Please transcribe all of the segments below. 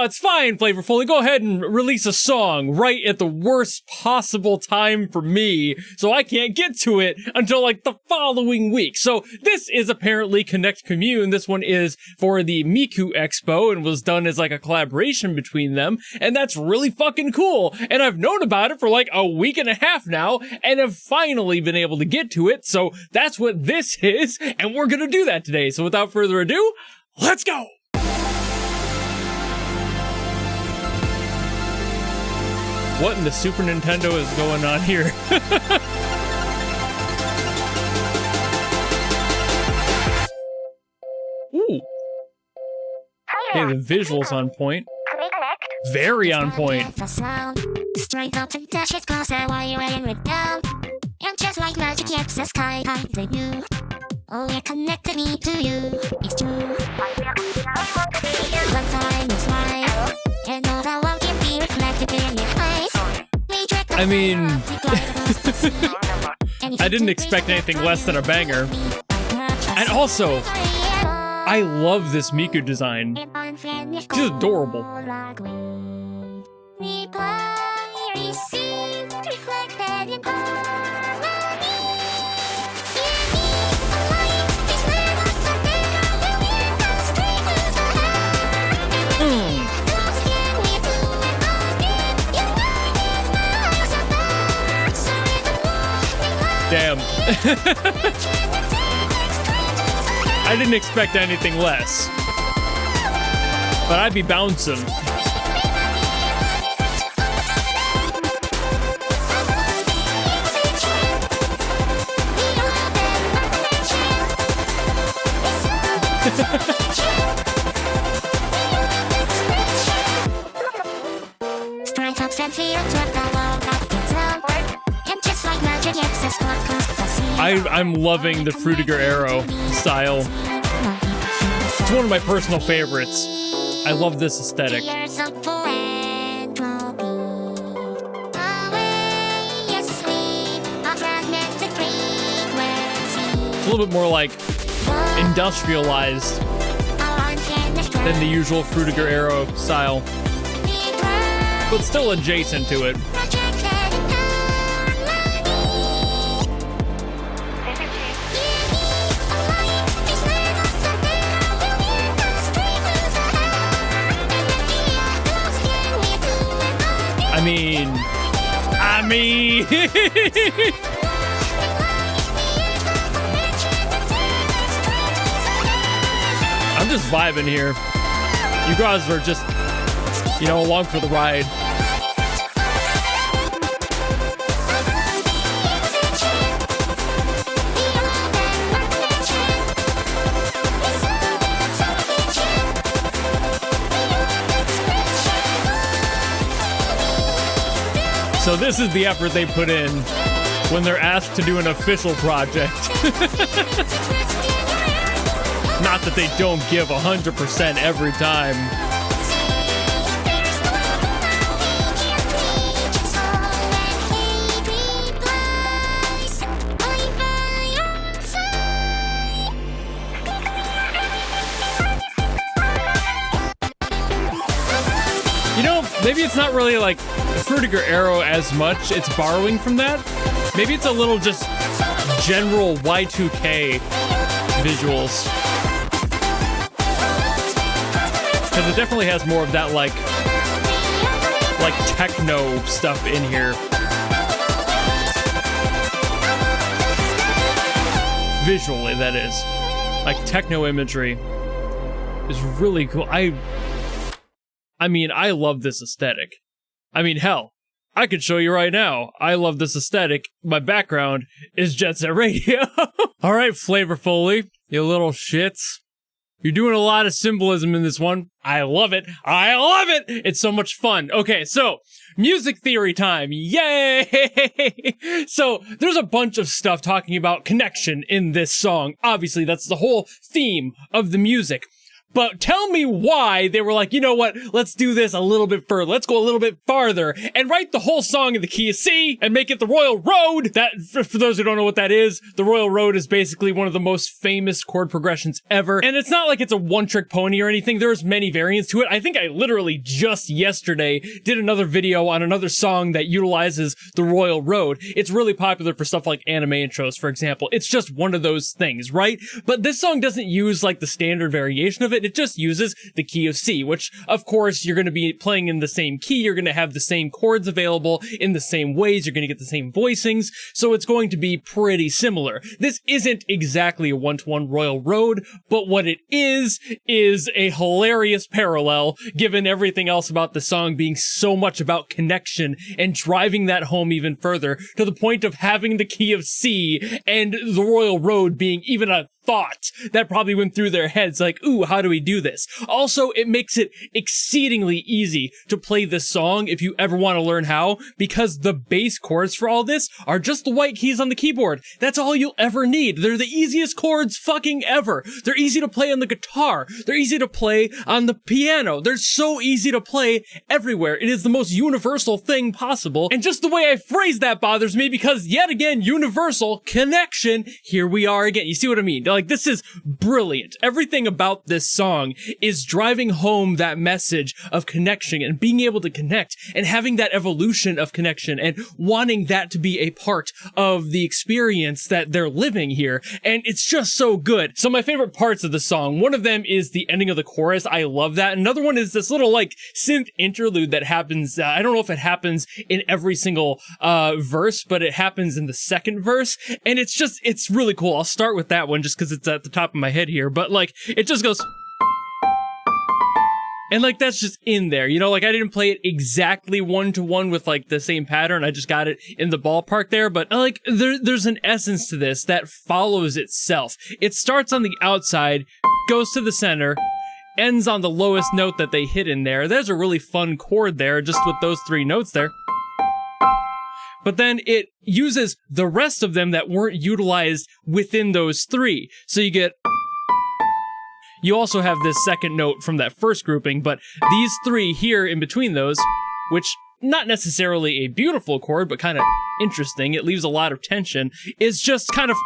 no, it's fine, Flavor Foley. Go ahead and release a song right at the worst possible time for me, so I can't get to it until like the following week. So this is apparently Connect Commune. This one is for the Miku Expo and was done as like a collaboration between them, and that's really fucking cool. And I've known about it for like a week and a half now, and have finally been able to get to it. So that's what this is, and we're gonna do that today. So without further ado, let's go! What in the Super Nintendo is going on here? Ooh. Hey, the visuals on point. Very on point. Straight up and dash it closer while you're laying it down. And just like magic, yes, the sky hides the view. Oh, it connected me to you. It's true. One time is right. And all the world can be reflected in your face. I mean, I didn't expect anything less than a banger. And also, I love this Miku design. She's adorable. Damn. I didn't expect anything less. But I'd be bouncing. I'm loving the Frutiger Arrow style. It's one of my personal favorites. I love this aesthetic. It's a little bit more like industrialized than the usual Frutiger Arrow style, but still adjacent to it. I mean, I'm just vibing here. You guys are just, you know, along for the ride. So this is the effort they put in when they're asked to do an official project. Not that they don't give 100% every time. You know, maybe it's not really like Frutiger Arrow as much, it's borrowing from that. Maybe it's a little just general Y2K visuals. Because it definitely has more of that like techno stuff in here. Visually, that is. Like techno imagery is really cool. I mean, I love this aesthetic. I mean, hell, I could show you right now. I love this aesthetic. My background is Jet Set Radio. All right, Flavor Foley, you little shits. You're doing a lot of symbolism in this one. I love it. I love it. It's so much fun. Okay, so music theory time. Yay! So there's a bunch of stuff talking about connection in this song. Obviously, that's the whole theme of the music. But tell me why they were like, you know what, let's do this a little bit further. Let's go a little bit farther and write the whole song in the key of C and make it the Royal Road. That, for those who don't know what that is, the Royal Road is basically one of the most famous chord progressions ever. And it's not like it's a one-trick pony or anything. There's many variants to it. I think I literally just yesterday did another video on another song that utilizes the Royal Road. It's really popular for stuff like anime intros, for example. It's just one of those things, right? But this song doesn't use like the standard variation of it. It just uses the key of C, which of course you're going to be playing in the same key. You're going to have the same chords available in the same ways. You're going to get the same voicings. So it's going to be pretty similar. This isn't exactly a one-to-one Royal Road, but what it is a hilarious parallel given everything else about the song being so much about connection and driving that home even further to the point of having the key of C and the Royal Road being even a thought that probably went through their heads like, ooh, how do we do this? Also, it makes it exceedingly easy to play this song if you ever want to learn how, because the bass chords for all this are just the white keys on the keyboard. That's all you'll ever need. They're the easiest chords fucking ever. They're easy to play on the guitar. They're easy to play on the piano. They're so easy to play everywhere. It is the most universal thing possible. And just the way I phrase that bothers me because yet again, universal connection. Here we are again. You see what I mean? Like, this is brilliant. Everything about this song is driving home that message of connection and being able to connect and having that evolution of connection and wanting that to be a part of the experience that they're living here. And it's just so good. So my favorite parts of the song, one of them is the ending of the chorus. I love that. Another one is this little like synth interlude that happens. I don't know if it happens in every single verse, but it happens in the second verse. And it's really cool. I'll start with that one just because it's at the top of my head here. But like, it just goes... And like, that's just in there, you know, like I didn't play it exactly one-to-one with like the same pattern. I just got it in the ballpark there, but like there's an essence to this that follows itself. It starts on the outside, goes to the center, ends on the lowest note that they hit in there. There's a really fun chord there just with those three notes there. But then it uses the rest of them that weren't utilized within those three. So you get... You also have this second note from that first grouping, but these three here in between those, which not necessarily a beautiful chord, but kind of interesting, it leaves a lot of tension, is just kind of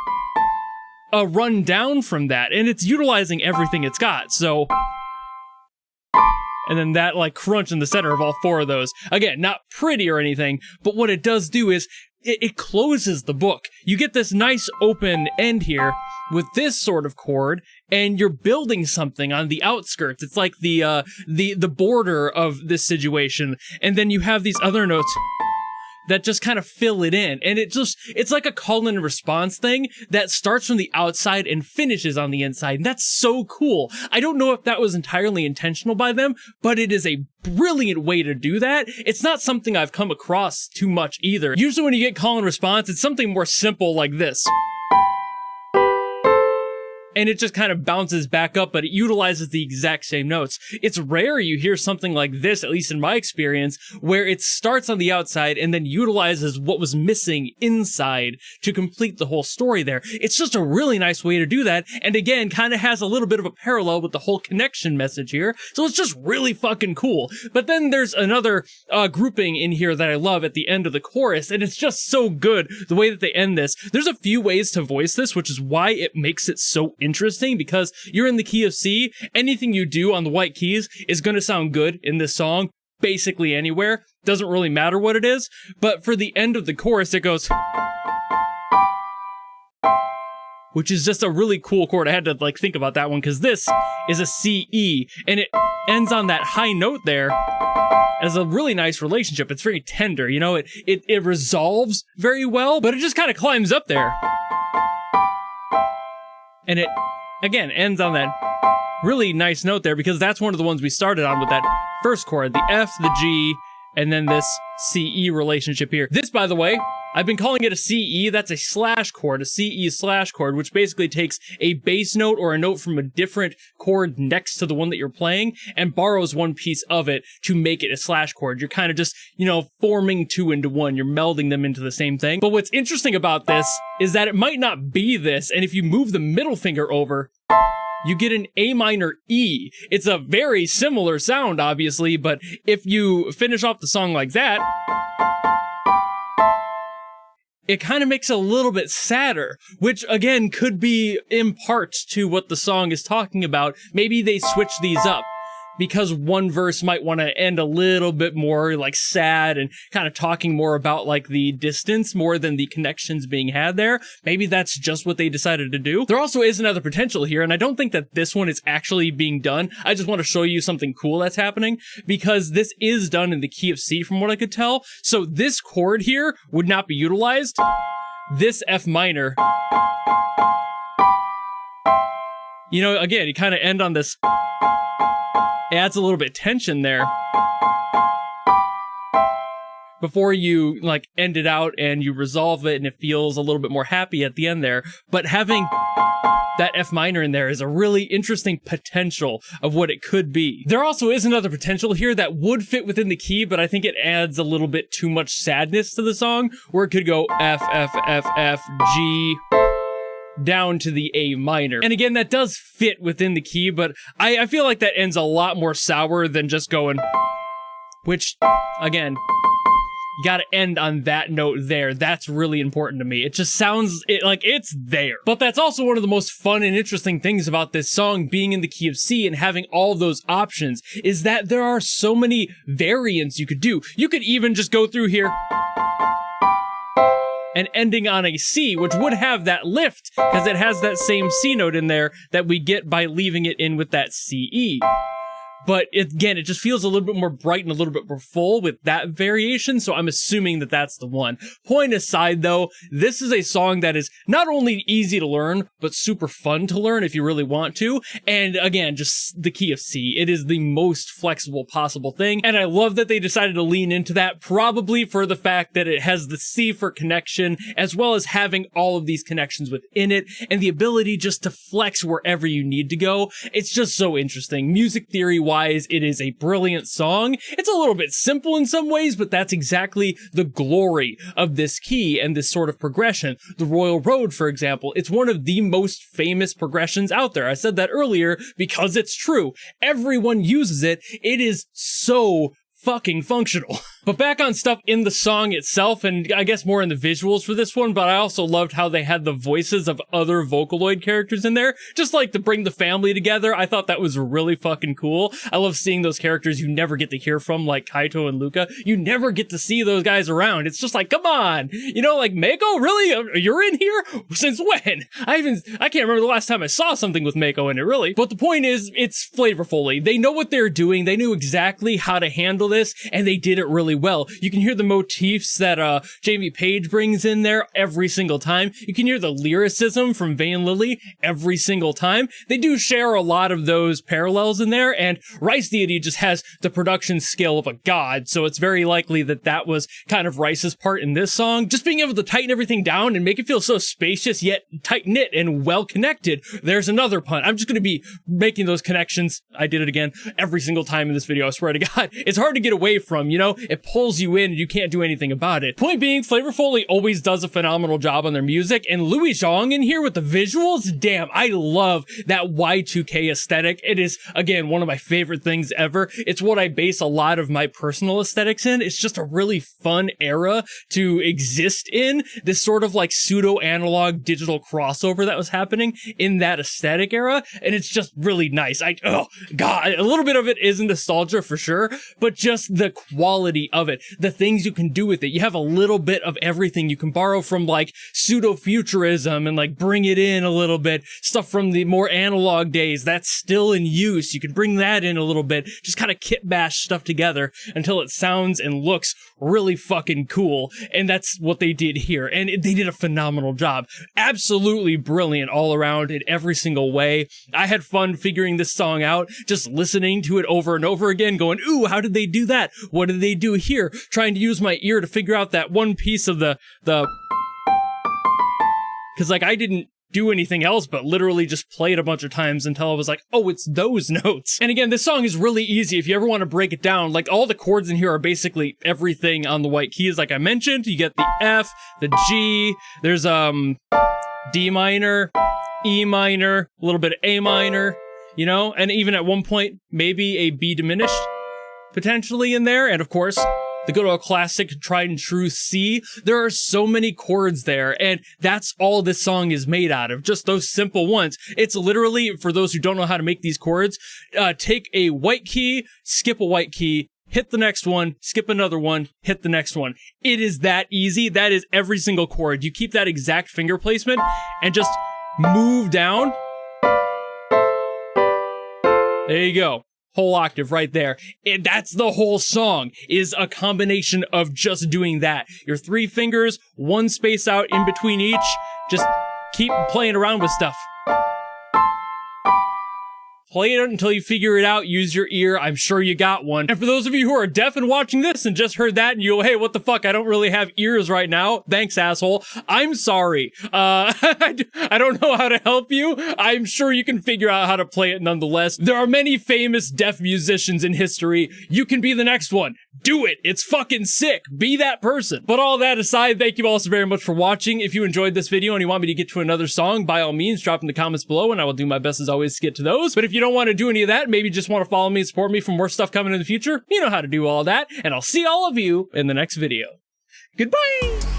a run down from that, and it's utilizing everything it's got, so... And then that, like, crunch in the center of all four of those. Again, not pretty or anything, but what it does do is it closes the book. You get this nice open end here with this sort of chord, and you're building something on the outskirts. It's like the border of this situation. And then you have these other notes that just kind of fill it in. And it's like a call and response thing that starts from the outside and finishes on the inside. And that's so cool. I don't know if that was entirely intentional by them, but it is a brilliant way to do that. It's not something I've come across too much either. Usually when you get call and response, it's something more simple like this. And it just kind of bounces back up, but it utilizes the exact same notes. It's rare you hear something like this, at least in my experience, where it starts on the outside and then utilizes what was missing inside to complete the whole story there. It's just a really nice way to do that, and again, kind of has a little bit of a parallel with the whole connection message here, so it's just really fucking cool. But then there's another grouping in here that I love at the end of the chorus, and it's just so good the way that they end this. There's a few ways to voice this, which is why it makes it so interesting, because you're in the key of C. Anything you do on the white keys is going to sound good in this song, basically anywhere. Doesn't really matter what it is. But for the end of the chorus, it goes... which is just a really cool chord. I had to like think about that one because this is a C-E, and it ends on that high note there as a really nice relationship. It's very tender, you know, it resolves very well, but it just kind of climbs up there. And it, again, ends on that really nice note there, because that's one of the ones we started on with that first chord, the F, the G, and then this C-E relationship here. This, by the way, I've been calling it a C-E. That's a slash chord, a C-E slash chord, which basically takes a bass note or a note from a different chord next to the one that you're playing and borrows one piece of it to make it a slash chord. You're kind of just, you know, forming two into one. You're melding them into the same thing. But what's interesting about this is that it might not be this, and if you move the middle finger over, you get an A minor E. It's a very similar sound, obviously, but if you finish off the song like that, it kind of makes it a little bit sadder, which again could be in part to what the song is talking about. Maybe they switch these up because one verse might want to end a little bit more like sad and kind of talking more about like the distance more than the connections being had there. Maybe that's just what they decided to do. There also is another potential here, and I don't think that this one is actually being done. I just want to show you something cool that's happening because this is done in the key of C from what I could tell. So this chord here would not be utilized. This F minor, you know, again, you kind of end on this. Adds a little bit of tension there before you like end it out and you resolve it and it feels a little bit more happy at the end there. But having that F minor in there is a really interesting potential of what it could be. There also is another potential here that would fit within the key, but I think it adds a little bit too much sadness to the song, where it could go F, F, F, F, G, down to the A minor. And again, that does fit within the key, but I feel like that ends a lot more sour than just going, which, again, you gotta end on that note there. That's really important to me. It just sounds like it's there. But that's also one of the most fun and interesting things about this song being in the key of C and having all those options, is that there are so many variants you could do. You could even just go through here and ending on a C, which would have that lift, because it has that same C note in there that we get by leaving it in with that CE. But again, it just feels a little bit more bright and a little bit more full with that variation, so I'm assuming that that's the one. Point aside, though, this is a song that is not only easy to learn, but super fun to learn if you really want to. And again, just the key of C. It is the most flexible possible thing, and I love that they decided to lean into that, probably for the fact that it has the C for connection, as well as having all of these connections within it, and the ability just to flex wherever you need to go. It's just so interesting. Music theory-wise, it is a brilliant song. It's a little bit simple in some ways, but that's exactly the glory of this key and this sort of progression. The Royal Road, for example, it's one of the most famous progressions out there. I said that earlier because it's true. Everyone uses it. It is so fucking functional. But back on stuff in the song itself, and I guess more in the visuals for this one, but I also loved how they had the voices of other Vocaloid characters in there, just like to bring the family together. I thought that was really fucking cool. I love seeing those characters you never get to hear from, like Kaito and Luca. You never get to see those guys around. It's just like, come on! You know, like, Mako, really? You're in here? Since when? I can't remember the last time I saw something with Mako in it, really. But the point is, it's Flavor Foley. They know what they're doing. They knew exactly how to handle this, and they did it really well. You can hear the motifs that Jamie Page brings in there every single time. You can hear the lyricism from Vain Lily every single time. They do share a lot of those parallels in there, and Rice Deity just has the production skill of a god, so it's very likely that that was kind of Rice's part in this song. Just being able to tighten everything down and make it feel so spacious yet tight-knit and well-connected. There's another pun. I'm just going to be making those connections, I did it again, every single time in this video, I swear to God. It's hard to get away from, you know? It pulls you in and you can't do anything about it. Point being, Flavor Foley always does a phenomenal job on their music, and Louis Zhang in here with the visuals, damn, I love that Y2K aesthetic. It is, again, one of my favorite things ever. It's what I base a lot of my personal aesthetics in. It's just a really fun era to exist in, this sort of like pseudo-analog digital crossover that was happening in that aesthetic era, and it's just really nice. Oh God, a little bit of it is nostalgia for sure, but just the quality of it, the things you can do with it. You have a little bit of everything. You can borrow from like pseudo-futurism and like bring it in a little bit. Stuff from the more analog days that's still in use. You can bring that in a little bit. Just kind of kit bash stuff together until it sounds and looks really fucking cool. And that's what they did here. And they did a phenomenal job. Absolutely brilliant all around in every single way. I had fun figuring this song out, just listening to it over and over again, going, ooh, how did they do that? What did they do here? Trying to use my ear to figure out that one piece of the because like I didn't do anything else but literally just play it a bunch of times until I was like, oh, it's those notes. And again, this song is really easy if you ever want to break it down. Like, all the chords in here are basically everything on the white keys. Like I mentioned, you get the F, the G, there's D minor, E minor, a little bit of A minor, you know, and even at one point, maybe a B diminished potentially in there. And of course, the good old classic tried and true C. There are so many chords there, and that's all this song is made out of, just those simple ones. It's literally, for those who don't know how to make these chords, take a white key, skip a white key, hit the next one, skip another one, hit the next one. It is that easy. That is every single chord. You keep that exact finger placement and just move down. There you go. Whole octave right there. And that's the whole song, is a combination of just doing that. Your 3 fingers, 1 space out in between each. Just keep playing around with stuff. Play it until you figure it out. Use your ear. I'm sure you got one. And for those of you who are deaf and watching this and just heard that and you go, hey, what the fuck? I don't really have ears right now. Thanks, asshole. I'm sorry. I don't know how to help you. I'm sure you can figure out how to play it nonetheless. There are many famous deaf musicians in history. You can be the next one. Do it. It's fucking sick. Be that person. But all that aside, thank you all so very much for watching. If you enjoyed this video and you want me to get to another song, by all means, drop in the comments below and I will do my best as always to get to those. But if you don't want to do any of that, maybe just want to follow me and support me for more stuff coming in the future, you know how to do all that. And I'll see all of you in the next video. Goodbye!